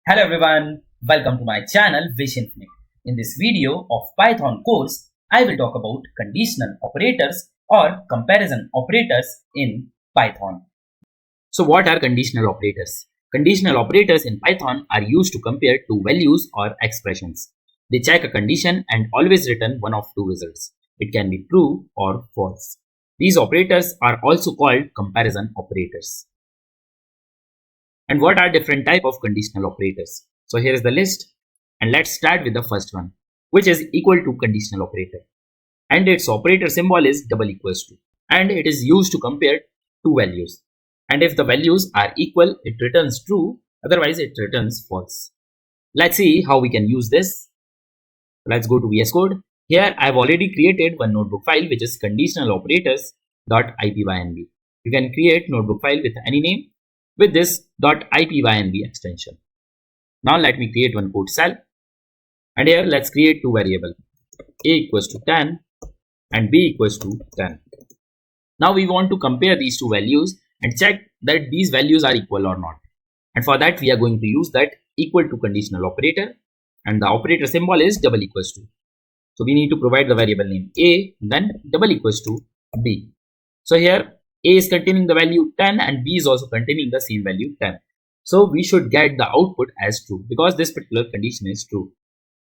Hello everyone, welcome to my channel Wish Infinite. In this video of Python course, I will talk about conditional operators or comparison operators in Python. So what are conditional operators? Conditional operators in Python are used to compare two values or expressions. They check a condition and always return one of two results. It can be true or false. These operators are also called comparison operators. And what are different type of conditional operators? So here is the list, and let's start with the first one, which is equal to conditional operator. And its operator symbol is double equals to, and it is used to compare two values. And if the values are equal, it returns true, otherwise it returns false. Let's see how we can use this. Let's go to VS Code. Here I have already created one notebook file which is conditionaloperators.ipynb. You can create notebook file with any name with this .ipynb extension. Now let me create one code cell, and here let's create two variables, a equals to 10 and b equals to 10. Now we want to compare these two values and check that these values are equal or not. And for that we are going to use that equal to conditional operator, and the operator symbol is double equals to. So we need to provide the variable name a, then double equals to b. So here a is containing the value 10 and b is also containing the same value 10. So we should get the output as true because this particular condition is true.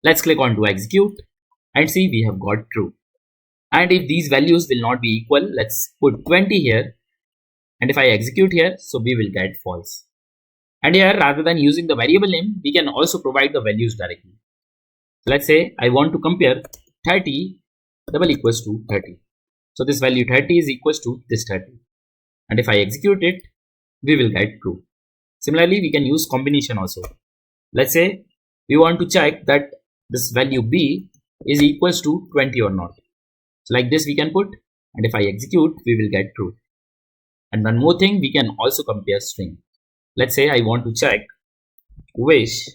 Let's click on to execute and see we have got true. And if these values will not be equal, let's put 20 here, and if I execute here, so we will get false. And here rather than using the variable name, we can also provide the values directly. So let's say I want to compare 30 double equals to 30. So this value 30 is equals to this 30. And if I execute it, we will get true. Similarly, we can use combination also. Let's say we want to check that this value b is equals to 20 or not. So like this we can put, and if I execute, we will get true. And one more thing, we can also compare string. Let's say I want to check wish,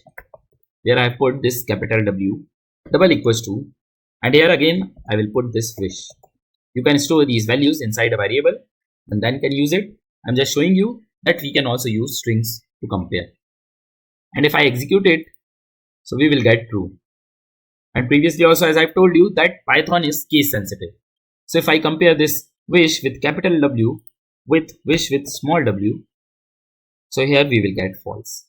where I put this capital W double equals to, and here again I will put this wish. You can store these values inside a variable and then can use it. I'm just showing you that we can also use strings to compare. And if I execute it, so we will get true. And previously also, as I've told you, that Python is case sensitive. So if I compare this wish with capital W with wish with small w, so here we will get false.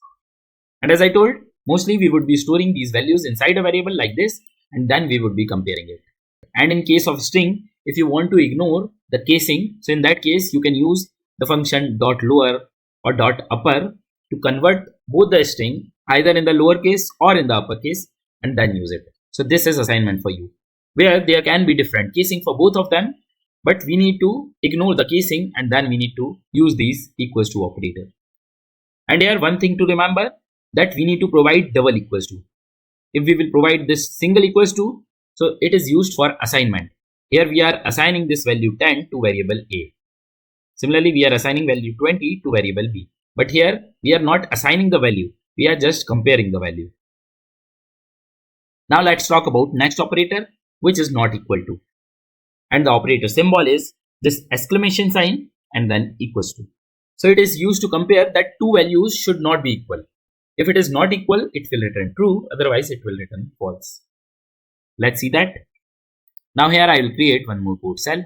And as I told, mostly we would be storing these values inside a variable like this, and then we would be comparing it. And in case of string, if you want to ignore the casing, so in that case you can use the function .lower or .upper to convert both the string either in the lower case or in the upper case and then use it. So this is assignment for you, where there can be different casing for both of them, but we need to ignore the casing and then we need to use these equals to operator. And here one thing to remember, that we need to provide double equals to. If we will provide this single equals to, so it is used for assignment. Here we are assigning this value 10 to variable a. Similarly, we are assigning value 20 to variable b. But here we are not assigning the value. We are just comparing the value. Now let's talk about next operator, which is not equal to. And the operator symbol is this exclamation sign and then equals to. So it is used to compare that two values should not be equal. If it is not equal, it will return true. Otherwise, it will return false. Let's see that. Now here I will create one more code cell,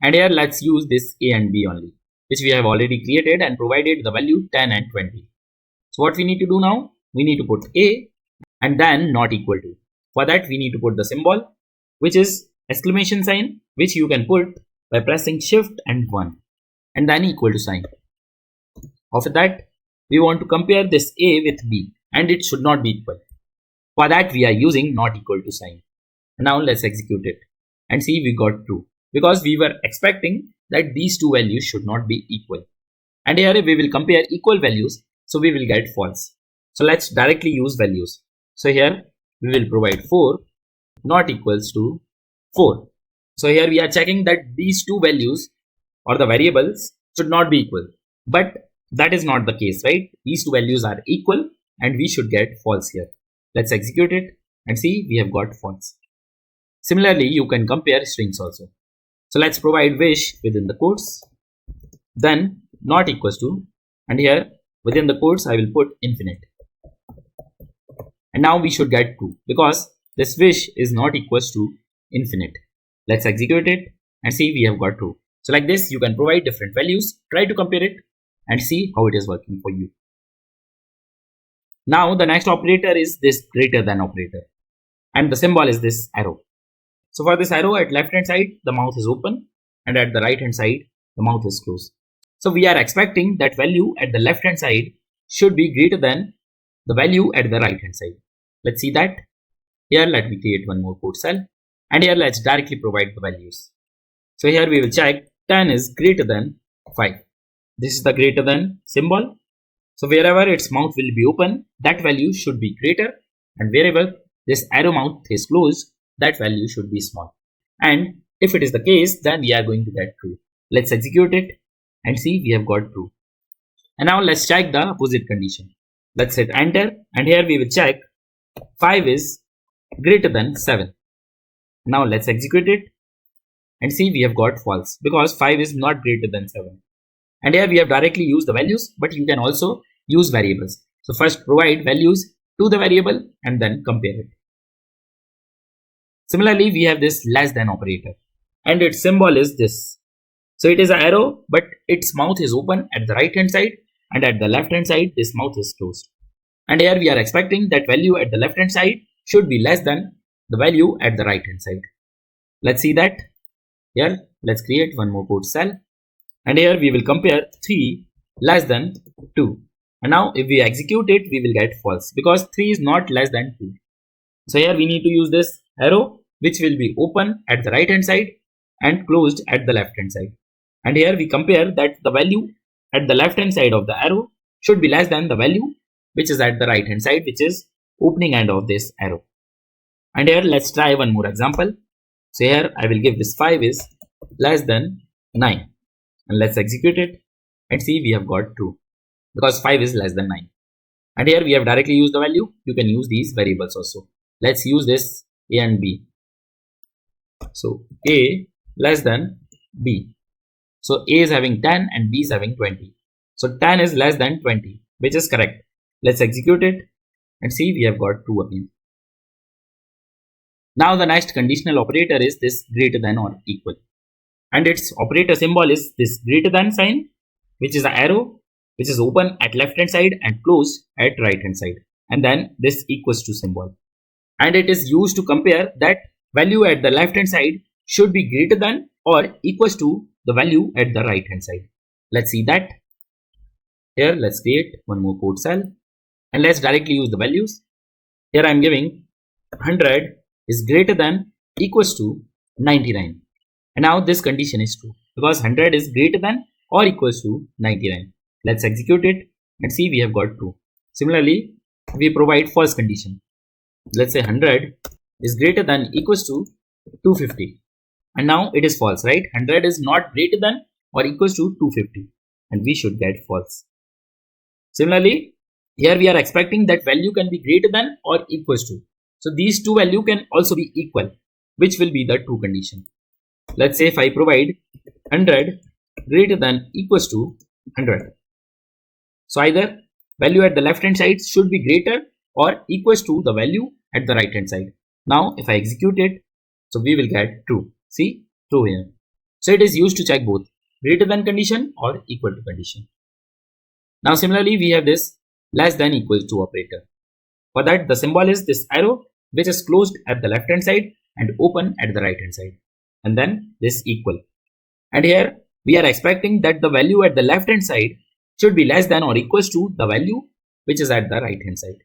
and here let's use this a and b only, which we have already created and provided the value 10 and 20. So what we need to do now, we need to put a and then not equal to. For that we need to put the symbol, which is exclamation sign, which you can put by pressing shift and 1 and then equal to sign. After that we want to compare this a with b, and it should not be equal. For that we are using not equal to sign. Now let's execute it and see we got true, because we were expecting that these two values should not be equal. And here we will compare equal values, so we will get false. So let's directly use values. So here we will provide 4 not equals to 4. So here we are checking that these two values or the variables should not be equal, but that is not the case, right? These two values are equal and we should get false here. Let's execute it and see we have got false. Similarly, you can compare strings also. So let's provide wish within the quotes, then not equals to, and here within the quotes I will put infinite. And now we should get true because this wish is not equals to infinite. Let's execute it and see we have got true. So like this, you can provide different values, try to compare it and see how it is working for you. Now the next operator is this greater than operator, and the symbol is this arrow. So for this arrow, at left hand side the mouth is open and at the right hand side the mouth is closed. So we are expecting that value at the left hand side should be greater than the value at the right hand side. Let's see that. Here let me create one more code cell, and here let's directly provide the values. So here we will check 10 is greater than 5. This is the greater than symbol. So wherever its mouth will be open, that value should be greater, and wherever this arrow mouth is closed, that value should be small. And if it is the case, then we are going to get true. Let's execute it and see we have got true. And now let's check the opposite condition. Let's hit enter, and here we will check 5 is greater than 7. Now let's execute it and see we have got false because 5 is not greater than 7. And here we have directly used the values, but you can also use variables. So first provide values to the variable and then compare it. Similarly, we have this less than operator, and its symbol is this. So it is an arrow, but its mouth is open at the right hand side, and at the left hand side this mouth is closed. And here we are expecting that value at the left hand side should be less than the value at the right hand side. Let's see that. Here let's create one more code cell, and here we will compare 3 less than 2. And now if we execute it, we will get false because 3 is not less than 2. So here we need to use this arrow, which will be open at the right hand side and closed at the left hand side. And here we compare that the value at the left hand side of the arrow should be less than the value which is at the right hand side, which is opening end of this arrow. And here let's try one more example. So here I will give this 5 is less than 9, and let's execute it and see we have got true because 5 is less than 9. And here we have directly used the value. You can use these variables also. Let's use this a and b. So a less than b. So a is having 10 and b is having 20. So 10 is less than 20, which is correct. Let's execute it and see we have got true again. Now the next conditional operator is this greater than or equal, and its operator symbol is this greater than sign, which is an arrow which is open at left hand side and closed at right hand side, and then this equals to symbol. And it is used to compare that value at the left hand side should be greater than or equals to the value at the right hand side. Let's see that. Here let's create one more code cell and let's directly use the values. Here I am giving 100 is greater than equals to 99, and now this condition is true because 100 is greater than or equals to 99. Let's execute it and see we have got true. Similarly, we provide false condition. Let's say 100 is greater than equals to 250, and now it is false, right? 100 is not greater than or equals to 250, and we should get false. Similarly, here we are expecting that value can be greater than or equals to. So these two values can also be equal, which will be the true condition. Let's say if I provide 100 greater than equals to 100. So either value at the left hand side should be greater or equals to the value at the right hand side. Now if I execute it, so we will get true. See, true here. So it is used to check both greater than condition or equal to condition. Now similarly, we have this less than equals to operator. For that, the symbol is this arrow which is closed at the left hand side and open at the right hand side, and then this equal. And here we are expecting that the value at the left hand side should be less than or equals to the value which is at the right hand side.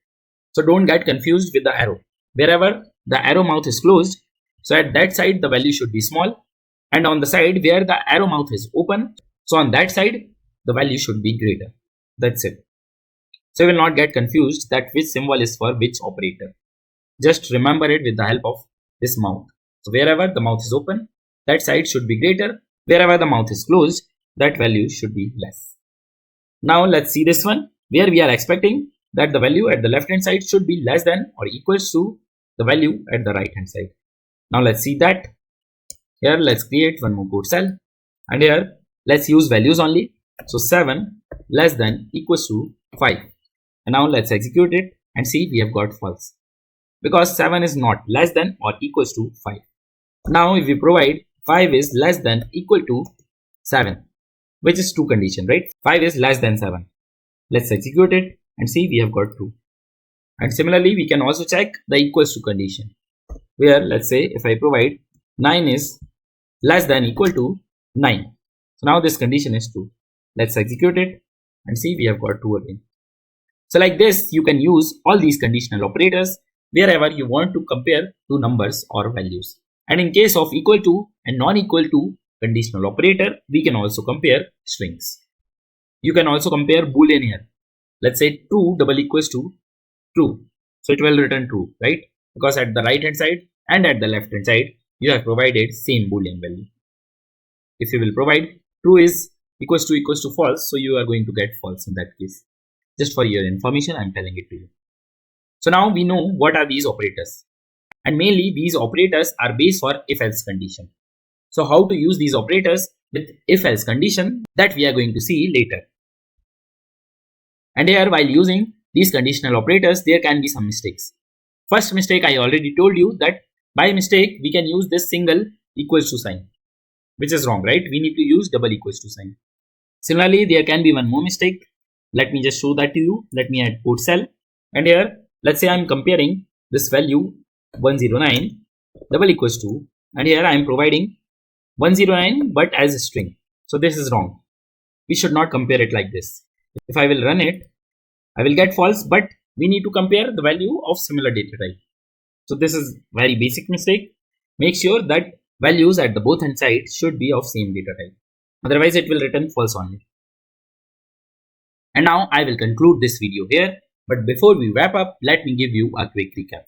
So don't get confused with the arrow. Wherever the arrow mouth is closed, so at that side the value should be small, and on the side where the arrow mouth is open, so on that side the value should be greater. That's it. So you will not get confused that which symbol is for which operator. Just remember it with the help of this mouth. So wherever the mouth is open, that side should be greater. Wherever the mouth is closed, that value should be less. Now let's see this one, where we are expecting that the value at the left hand side should be less than or equals to the value at the right hand side. Now let's see that. Here let's create one more code cell, and here let's use values only. So 7 less than equals to 5. And now let's execute it and see we have got false because 7 is not less than or equals to 5. Now if we provide 5 is less than equal to 7, which is true condition, right? 5 is less than 7. Let's execute it and see we have got true. And similarly, we can also check the equals to condition, where let's say if I provide 9 is less than equal to 9. So now this condition is true. Let's execute it and see we have got true again. So like this, you can use all these conditional operators wherever you want to compare two numbers or values. And in case of equal to and non-equal to conditional operator, we can also compare strings. You can also compare boolean here. Let's say true double equals to true. So it will return true, right? Because at the right hand side and at the left hand side, you have provided same boolean value. If you will provide true is equals to false, so you are going to get false in that case. Just for your information, I am telling it to you. So now we know what are these operators. And mainly these operators are based for if-else condition. So how to use these operators with if-else condition, that we are going to see later. And here, while using these conditional operators, there can be some mistakes. First mistake, I already told you that by mistake we can use this single equals to sign, which is wrong, right? We need to use double equals to sign. Similarly, there can be one more mistake. Let me just show that to you. Let me add code cell, and here let's say I'm comparing this value 109 double equals to, and here I am providing 109 but as a string. So this is wrong. We should not compare it like this. If I will run it, I will get false, but we need to compare the value of similar data type. So this is very basic mistake. Make sure that values at the both hand side should be of same data type. Otherwise it will return false only. And now I will conclude this video here. But before we wrap up, let me give you a quick recap.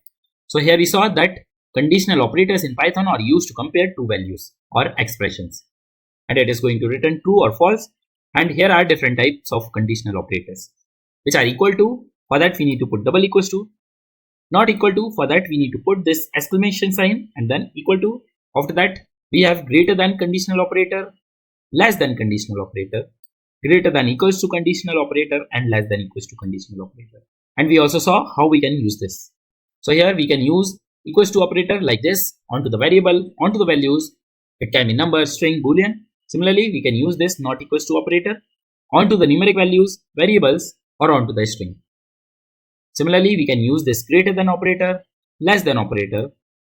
So here we saw that conditional operators in Python are used to compare two values or expressions. And it is going to return true or false. And here are different types of conditional operators, which are equal to, for that we need to put double equals to, not equal to, for that we need to put this exclamation sign, and then equal to. After that we have greater than conditional operator, less than conditional operator, greater than equals to conditional operator, and less than equals to conditional operator. And we also saw how we can use this. So here we can use equals to operator like this onto the variable, onto the values. It can be number, string, boolean. Similarly, we can use this not equals to operator onto the numeric values, variables, or onto the string. Similarly, we can use this greater than operator, less than operator,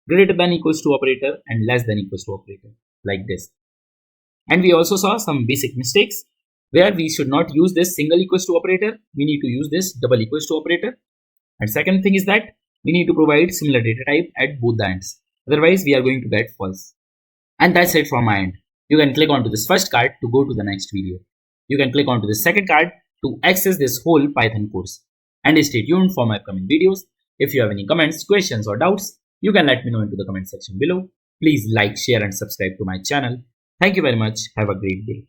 greater than equals to operator, and less than equals to operator like this. And we also saw some basic mistakes where we should not use this single equals to operator. We need to use this double equals to operator. And second thing is that we need to provide similar data type at both the ends. Otherwise, we are going to get false. And that's it from my end. You can click onto this first card to go to the next video. You can click onto the second card to access this whole Python course. And stay tuned for my upcoming videos. If you have any comments, questions, or doubts, you can let me know into the comment section below. Please like, share, and subscribe to my channel. Thank you very much. Have a great day.